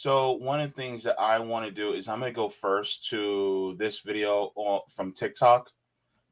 So one of the things that I want to do is I'm going to go first to this video from TikTok,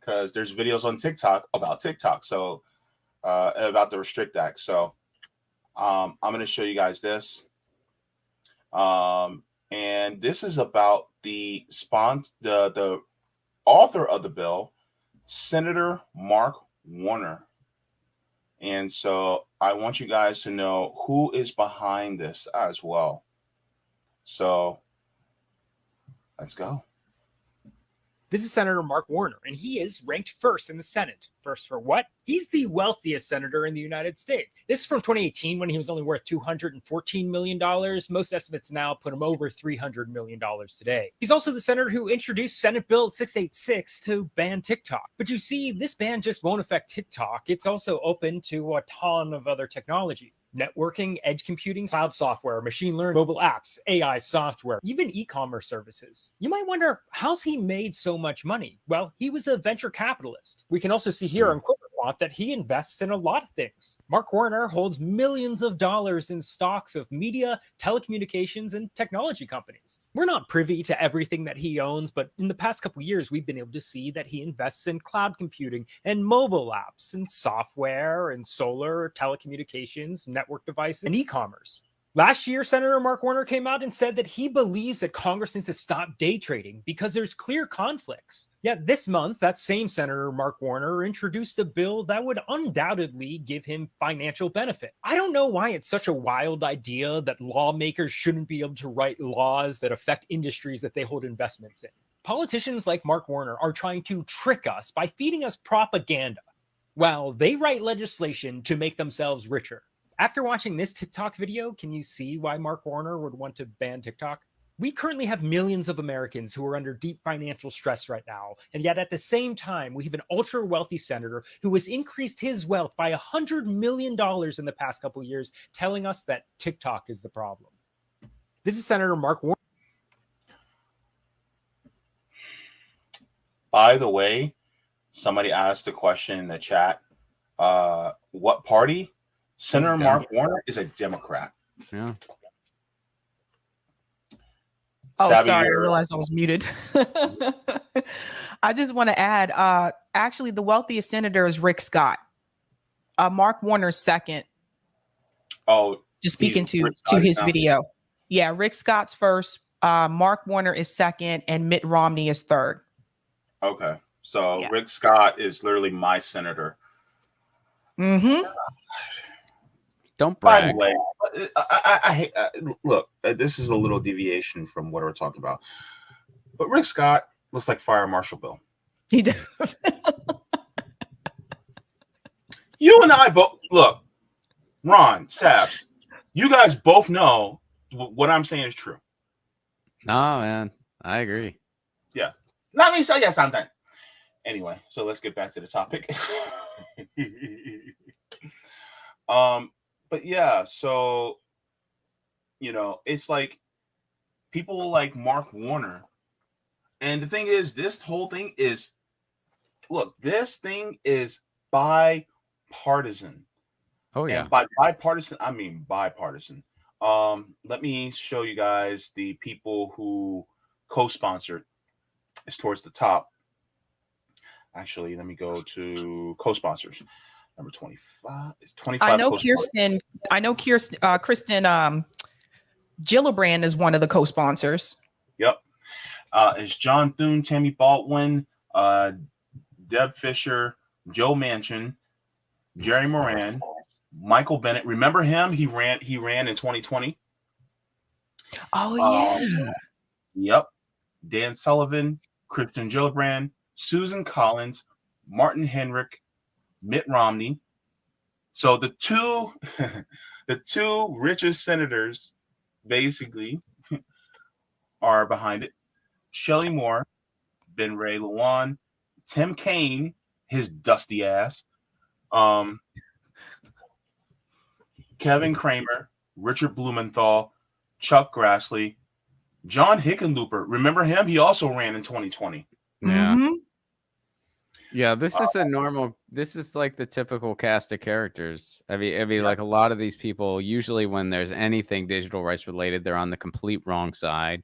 because there's videos on TikTok about TikTok. So about the Restrict Act. So I'm going to show you guys this. And this is about the author of the bill, Senator Mark Warner. And so I want you guys to know who is behind this as well. So let's go. This is Senator Mark Warner, and he is ranked first in the Senate. First for what? He's the wealthiest senator in the United States. This is from 2018 when he was only worth $214 million. Most estimates now put him over $300 million today. He's also the senator who introduced Senate Bill 686 to ban TikTok. But you see, this ban just won't affect TikTok. It's also open to a ton of other technology. Networking, edge computing, cloud software, machine learning, mobile apps, AI software, even e-commerce services. You might wonder, how's he made so much money? Well, he was a venture capitalist. We can also see here on Corporate Watch that he invests in a lot of things. Mark Warner holds millions of dollars in stocks of media, telecommunications, and technology companies. We're not privy to everything that he owns, but in the past couple years, we've been able to see that he invests in cloud computing and mobile apps and software and solar, telecommunications, network devices, and e-commerce. Last year, Senator Mark Warner came out and said that he believes that Congress needs to stop day trading because there's clear conflicts. Yet this month, that same Senator Mark Warner introduced a bill that would undoubtedly give him financial benefit. I don't know why it's such a wild idea that lawmakers shouldn't be able to write laws that affect industries that they hold investments in. Politicians like Mark Warner are trying to trick us by feeding us propaganda, while they write legislation to make themselves richer. After watching this TikTok video, can you see why Mark Warner would want to ban TikTok? We currently have millions of Americans who are under deep financial stress right now, and yet at the same time, we have an ultra-wealthy senator who has increased his wealth by $100 million in the past couple of years, telling us that TikTok is the problem. This is Senator Mark Warner. By the way, somebody asked a question in the chat. What party? Senator Mark Warner is a Democrat. Yeah. Oh, sorry. I realized I was muted. I just want to add, actually, the wealthiest senator is Rick Scott. Mark Warner's second. Oh, just speaking to his video. Yeah, Rick Scott's first. Mark Warner is second, and Mitt Romney is third. Okay. So yeah. Rick Scott is literally my senator. Mm-hmm. Don't brag. By the way, I look, this is a little deviation from what we're talking about. But Rick Scott looks like Fire Marshal Bill. He does. You and I both, look, Ron, Sabs, you guys both know what I'm saying is true. No, man. I agree. Yeah. Not me, so yes, I'm done. Anyway, so let's get back to the topic. But yeah, so, you know, it's like people like Mark Warner. And the thing is, this whole thing is, look, this thing is bipartisan. Oh, yeah. And by bipartisan, I mean bipartisan. Let me show you guys the people who co-sponsored. It's towards the top. Actually, let me go to co-sponsors. Number 25 is 25. I know Kristen Gillibrand is one of the co-sponsors. Yep. It's John Thune, Tammy Baldwin, Deb Fisher, Joe Manchin, Jerry Moran, Michael Bennett. Remember him? He ran in 2020. Oh yeah. Yep. Dan Sullivan, Kristen Gillibrand, Susan Collins, Martin Henrick, Mitt Romney. So the two richest senators basically are behind it. Shelley Moore, Ben Ray Lujan, Tim Kaine, his dusty ass, Kevin Kramer, Richard Blumenthal, Chuck Grassley, John Hickenlooper. Remember him? He also ran in 2020. Yeah. Mm-hmm. Yeah, this is a normal. This is like the typical cast of characters. I mean, Yeah. like a lot of these people. Usually, when there's anything digital rights related, they're on the complete wrong side.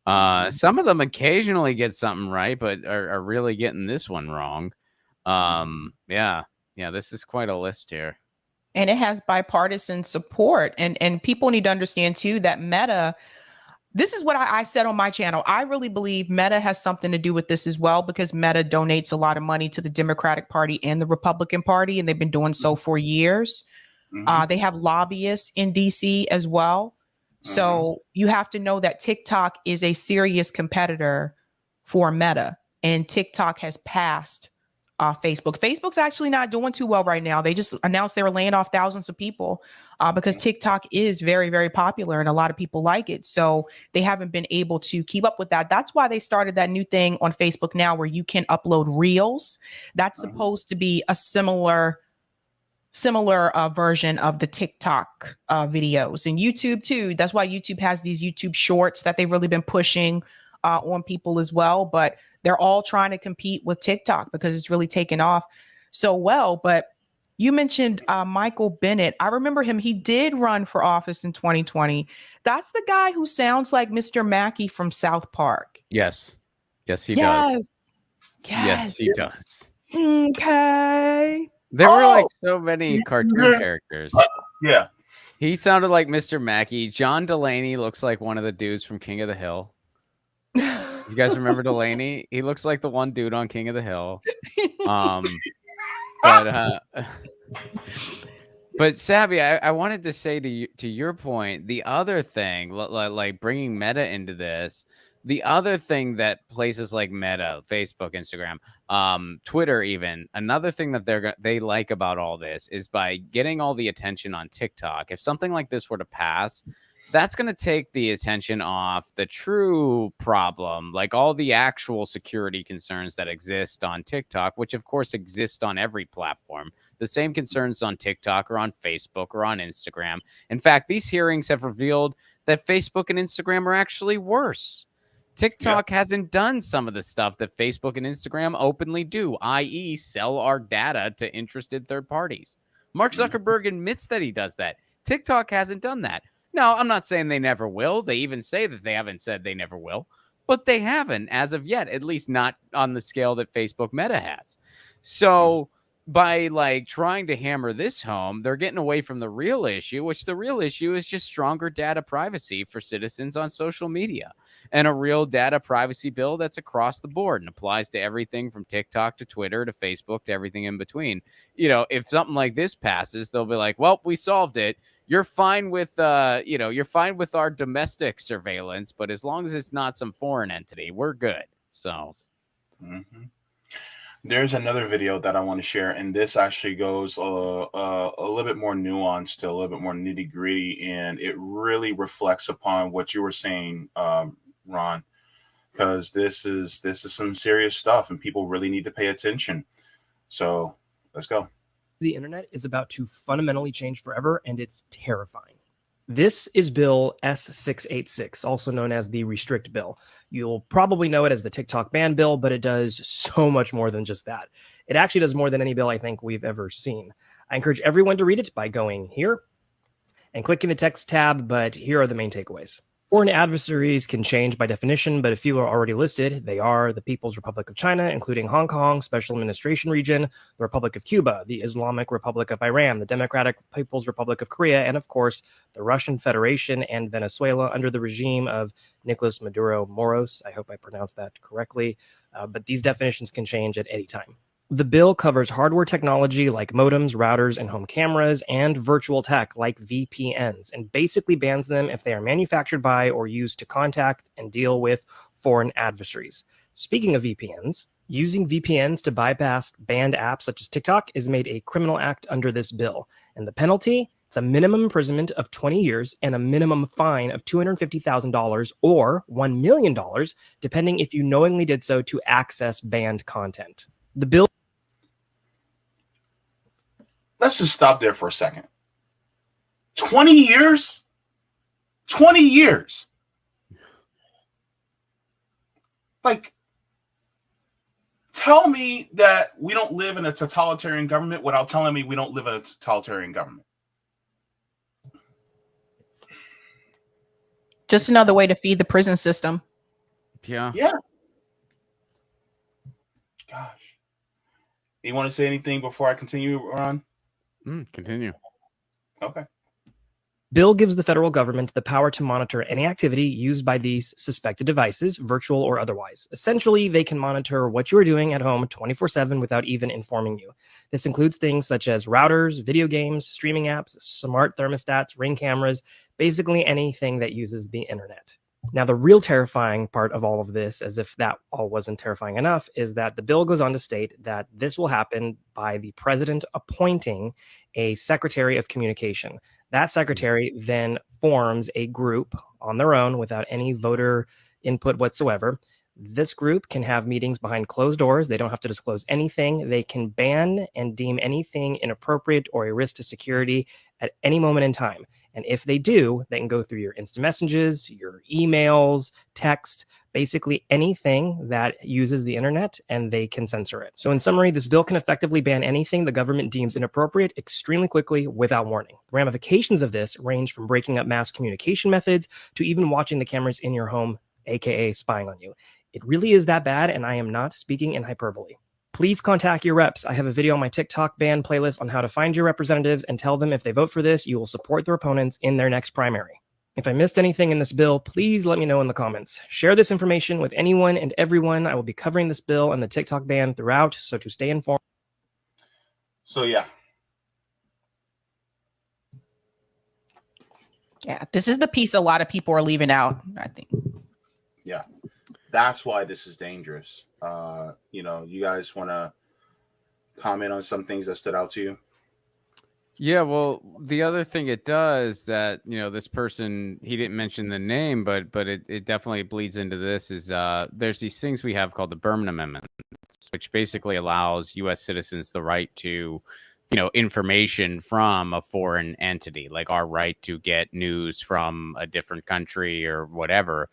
Some of them occasionally get something right, but are really getting this one wrong. Yeah. This is quite a list here, and it has bipartisan support. And people need to understand too that Meta. This is what I said on my channel. I really believe Meta has something to do with this as well, because Meta donates a lot of money to the Democratic Party and the Republican Party, and they've been doing so for years. They have lobbyists in DC as well. So you have to know that TikTok is a serious competitor for Meta, and TikTok has passed Facebook. Facebook's actually not doing too well right now. They just announced they were laying off thousands of people because TikTok is very, very popular and a lot of people like it. So they haven't been able to keep up with that. That's why they started that new thing on Facebook now where you can upload reels. That's supposed to be a similar version of the TikTok videos, and YouTube too. That's why YouTube has these YouTube shorts that they've really been pushing on people as well. But they're all trying to compete with TikTok because it's really taken off so well. But you mentioned Michael Bennett. I remember him. He did run for office in 2020. That's the guy who sounds like Mr. Mackey from South Park. Yes, he does. Yes, he does. Okay. There were like so many cartoon characters. Yeah. He sounded like Mr. Mackey. John Delaney looks like one of the dudes from King of the Hill. You guys remember Delaney? He looks like the one dude on King of the Hill. But Savvy, I wanted to say to your point, the other thing, like bringing Meta into this, the other thing that places like Meta, Facebook, Instagram, Twitter, even another thing that they like about all this is by getting all the attention on TikTok. If something like this were to pass, that's going to take the attention off the true problem, like all the actual security concerns that exist on TikTok, which of course exist on every platform. The same concerns on TikTok or on Facebook or on Instagram. In fact, these hearings have revealed that Facebook and Instagram are actually worse. TikTok hasn't done some of the stuff that Facebook and Instagram openly do, i.e. sell our data to interested third parties. Mark Zuckerberg admits that he does that. TikTok hasn't done that. Now, I'm not saying they never will. They even say that they haven't said they never will, but they haven't as of yet, at least not on the scale that Facebook Meta has. So by like trying to hammer this home, they're getting away from the real issue, which the real issue is just stronger data privacy for citizens on social media, and a real data privacy bill that's across the board and applies to everything from TikTok to Twitter to Facebook to everything in between. You know, if something like this passes, they'll be like, well, we solved it. You're fine with, you're fine with our domestic surveillance, but as long as it's not some foreign entity, we're good. So. There's another video that I want to share, and this actually goes a little bit more nuanced to a little bit more nitty gritty, and it really reflects upon what you were saying, Ron, because this is some serious stuff, and people really need to pay attention. So let's go. The internet is about to fundamentally change forever, and it's terrifying. This is Bill S686, also known as the Restrict Bill. You'll probably know it as the TikTok ban bill, but it does so much more than just that. It actually does more than any bill I think we've ever seen. I encourage everyone to read it by going here and clicking the text tab, but here are the main takeaways. Foreign adversaries can change by definition, but a few are already listed. They are the People's Republic of China, including Hong Kong, Special Administration Region, the Republic of Cuba, the Islamic Republic of Iran, the Democratic People's Republic of Korea, and of course, the Russian Federation and Venezuela under the regime of Nicolas Maduro Moros. I hope I pronounced that correctly, but these definitions can change at any time. The bill covers hardware technology like modems, routers, and home cameras, and virtual tech like VPNs, and basically bans them if they are manufactured by or used to contact and deal with foreign adversaries. Speaking of VPNs, using VPNs to bypass banned apps such as TikTok is made a criminal act under this bill, and the penalty is a minimum imprisonment of 20 years and a minimum fine of $250,000 or $1 million, depending if you knowingly did so to access banned content. The bill. Let's just stop there for a second. 20 years? 20 years. Like, Tell me that we don't live in a totalitarian government without telling me we don't live in a totalitarian government. Just another way to feed the prison system. Yeah. Yeah. Gosh. You want to say anything before I continue, Ron? Continue. Okay. Bill gives the federal government the power to monitor any activity used by these suspected devices, virtual or otherwise. Essentially, they can monitor what you are doing at home 24/7 without even informing you. This includes things such as routers, video games, streaming apps, smart thermostats, Ring cameras, basically anything that uses the internet. Now, the real terrifying part of all of this, as if that all wasn't terrifying enough, is that the bill goes on to state that this will happen by the president appointing a secretary of communication. That secretary then forms a group on their own without any voter input whatsoever. This group can have meetings behind closed doors. They don't have to disclose anything. They can ban and deem anything inappropriate or a risk to security at any moment in time. And if they do, they can go through your instant messages, your emails, texts, basically anything that uses the internet, and they can censor it. So in summary, this bill can effectively ban anything the government deems inappropriate extremely quickly without warning. The ramifications of this range from breaking up mass communication methods to even watching the cameras in your home, aka spying on you. It really is that bad, and I am not speaking in hyperbole. Please contact your reps. I have a video on my TikTok ban playlist on how to find your representatives and tell them if they vote for this, you will support their opponents in their next primary. If I missed anything in this bill, please let me know in the comments. Share this information with anyone and everyone. I will be covering this bill and the TikTok ban throughout, so to stay informed. So, yeah. Yeah, this is the piece a lot of people are leaving out, I think. Yeah. That's why this is dangerous. You guys want to comment on some things that stood out to you? Yeah, well, the other thing it does that, this person, he didn't mention the name, but it definitely bleeds into this is there's these things we have called the Berman Amendment, which basically allows U.S. citizens the right to, information from a foreign entity, like our right to get news from a different country or whatever.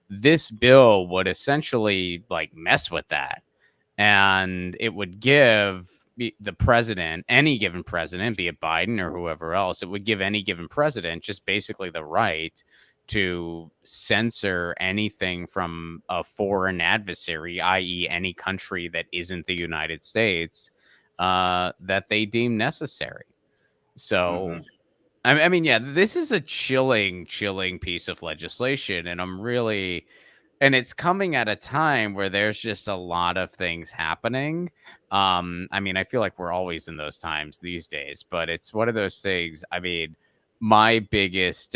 This bill would essentially mess with that, and it would give the president, any given president, be it Biden or whoever else, it would give any given president just basically the right to censor anything from a foreign adversary, i.e. any country that isn't the United States, that they deem necessary. So, I mean, yeah, this is a chilling piece of legislation, and and it's coming at a time where there's just a lot of things happening. I mean, I feel like we're always in those times these days, but it's one of those things. I mean, my biggest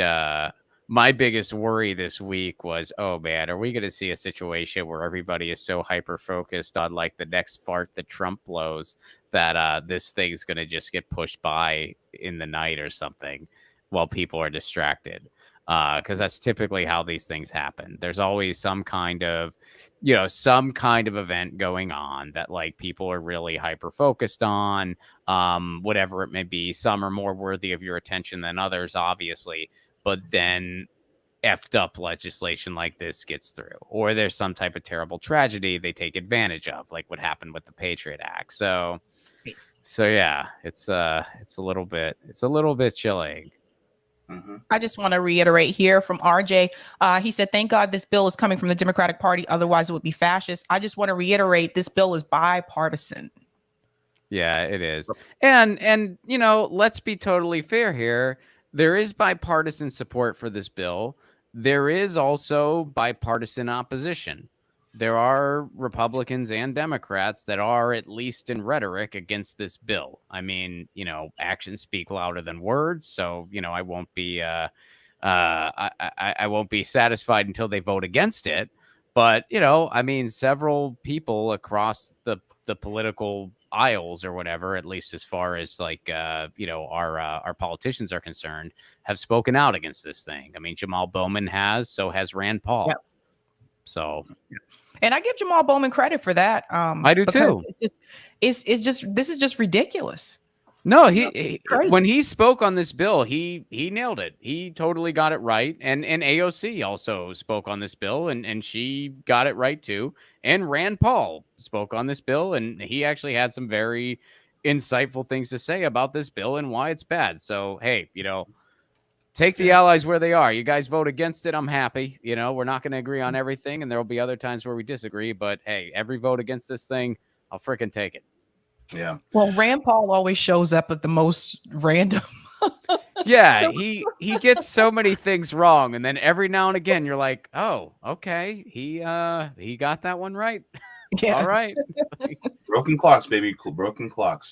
worry this week was, oh man, are we going to see a situation where everybody is so hyper focused on the next fart that Trump blows that this thing's going to just get pushed by in the night or something while people are distracted? Because that's typically how these things happen. There's always some kind of event going on that people are really hyper focused on, whatever it may be. Some are more worthy of your attention than others, obviously, but then effed up legislation like this gets through, or there's some type of terrible tragedy they take advantage of, like what happened with the Patriot Act. So yeah, it's a little bit chilling. I just want to reiterate here from RJ. He said, thank God this bill is coming from the Democratic Party. Otherwise, it would be fascist. I just want to reiterate this bill is bipartisan. Yeah, it is. And let's be totally fair here. There is bipartisan support for this bill. There is also bipartisan opposition. There are Republicans and Democrats that are, at least in rhetoric, against this bill. I mean, actions speak louder than words. So, I won't be I won't be satisfied until they vote against it. But, I mean, several people across the political aisles or whatever, at least as far as our politicians are concerned, have spoken out against this thing. I mean, Jamal Bowman has, so has Rand Paul. Yep. So. And I give Jamal Bowman credit for that. I do too. This is just ridiculous. No, Crazy. when he spoke on this bill, he nailed it. He totally got it right. And AOC also spoke on this bill, and she got it right too. And Rand Paul spoke on this bill, and he actually had some very insightful things to say about this bill and why it's bad. So hey, take the allies where they are. You guys vote against it, I'm happy. We're not going to agree on everything, and there will be other times where we disagree. But hey, every vote against this thing, I'll freaking take it. Yeah. Well, Rand Paul always shows up at the most random. Yeah, he gets so many things wrong, and then every now and again you're like, oh, okay, he got that one right. Yeah. All right. Broken clocks, baby. Broken clocks.